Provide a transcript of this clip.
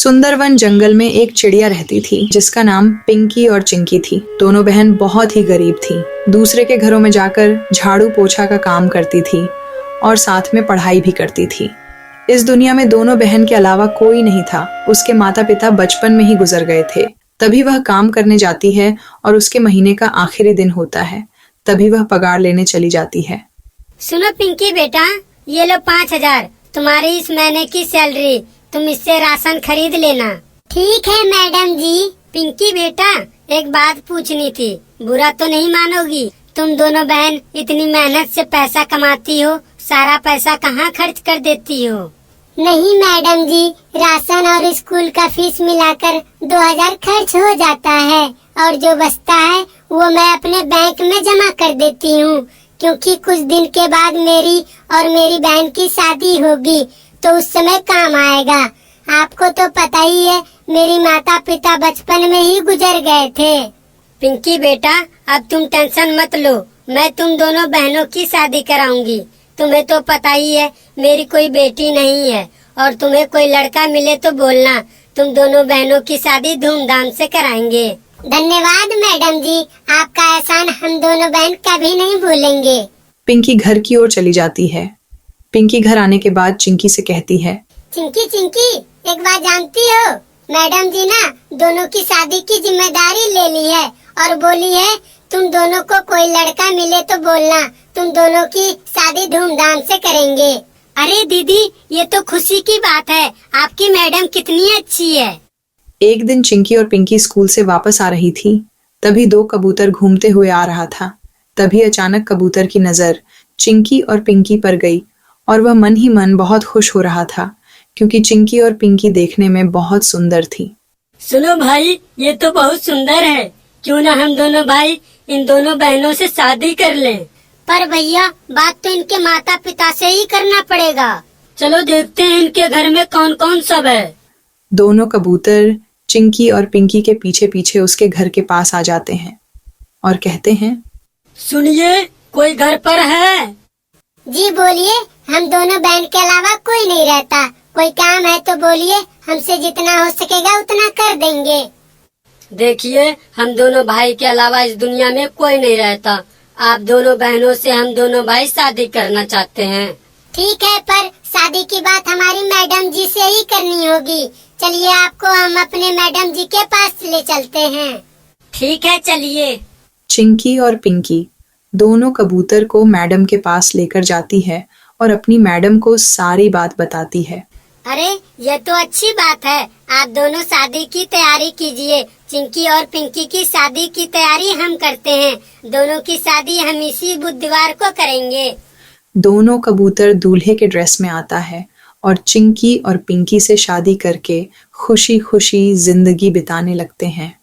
सुंदरवन जंगल में एक चिड़िया रहती थी जिसका नाम पिंकी और चिंकी थी। दोनों बहन बहुत ही गरीब थी। दूसरे के घरों में जाकर झाड़ू पोछा का काम करती थी और साथ में पढ़ाई भी करती थी। इस दुनिया में दोनों बहन के अलावा कोई नहीं था। उसके माता पिता बचपन में ही गुजर गए थे। तभी वह काम करने जाती है और उसके महीने का आखिरी दिन होता है। तभी वह पगार लेने चली जाती है। सुनो पिंकी बेटा, ये लो 5,000 तुम्हारी इस महीने की सैलरी, तुम इससे राशन खरीद लेना। ठीक है मैडम जी। पिंकी बेटा, एक बात पूछनी थी, बुरा तो नहीं मानोगी? तुम दोनों बहन इतनी मेहनत से पैसा कमाती हो, सारा पैसा कहाँ खर्च कर देती हो? नहीं मैडम जी, राशन और स्कूल का फीस मिलाकर 2,000 खर्च हो जाता है और जो बचता है वो मैं अपने बैंक में जमा कर देती हूँ, क्योंकि कुछ दिन के बाद मेरी और मेरी बहन की शादी होगी तो उस समय काम आएगा। आपको तो पता ही है, मेरी माता पिता बचपन में ही गुजर गए थे। पिंकी बेटा, अब तुम टेंशन मत लो, मैं तुम दोनों बहनों की शादी कराऊंगी। तुम्हें तो पता ही है मेरी कोई बेटी नहीं है, और तुम्हें कोई लड़का मिले तो बोलना, तुम दोनों बहनों की शादी धूमधाम से कराएंगे। धन्यवाद मैडम जी, आपका एहसान हम दोनों बहन कभी नहीं भूलेंगे। पिंकी घर की ओर चली जाती है। पिंकी घर आने के बाद चिंकी से कहती है, चिंकी चिंकी, एक बात जानती हो, मैडम जी ना दोनों की शादी की जिम्मेदारी ले ली है और बोली है तुम दोनों को कोई लड़का मिले तो बोलना, तुम दोनों की शादी धूमधाम से करेंगे। अरे दीदी, ये तो खुशी की बात है, आपकी मैडम कितनी अच्छी है। एक दिन चिंकी और पिंकी स्कूल से वापस आ रही थी। तभी 2 कबूतर घूमते हुए आ रहा था। तभी अचानक कबूतर की नजर चिंकी और पिंकी पर गई और वह मन ही मन बहुत खुश हो रहा था, क्योंकि चिंकी और पिंकी देखने में बहुत सुंदर थी। सुनो भाई, ये तो बहुत सुंदर है, क्यों ना हम दोनों भाई इन दोनों बहनों से शादी कर लें। पर भैया, बात तो इनके माता पिता से ही करना पड़ेगा। चलो देखते हैं इनके घर में कौन कौन सब है। दोनों कबूतर चिंकी और पिंकी के पीछे पीछे उसके घर के पास आ जाते हैं और कहते हैं, सुनिए, कोई घर पर है? जी बोलिए, हम दोनों बहन के अलावा कोई नहीं रहता। कोई काम है तो बोलिए, हमसे जितना हो सकेगा उतना कर देंगे। देखिए, हम दोनों भाई के अलावा इस दुनिया में कोई नहीं रहता। आप दोनों बहनों से हम दोनों भाई शादी करना चाहते हैं। ठीक है, पर शादी की बात हमारी मैडम जी से ही करनी होगी। चलिए, आपको हम अपने मैडम जी के पास ले चलते हैं। ठीक है, चलिए। चिंकी और पिंकी दोनों कबूतर को मैडम के पास लेकर जाती है और अपनी मैडम को सारी बात बताती है। अरे ये तो अच्छी बात है, आप दोनों शादी की तैयारी कीजिए। चिंकी और पिंकी की शादी की तैयारी हम करते हैं। दोनों की शादी हम इसी बुधवार को करेंगे। दोनों कबूतर दूल्हे के ड्रेस में आता है और चिंकी और पिंकी से शादी करके खुशी खुशी जिंदगी बिताने लगते हैं।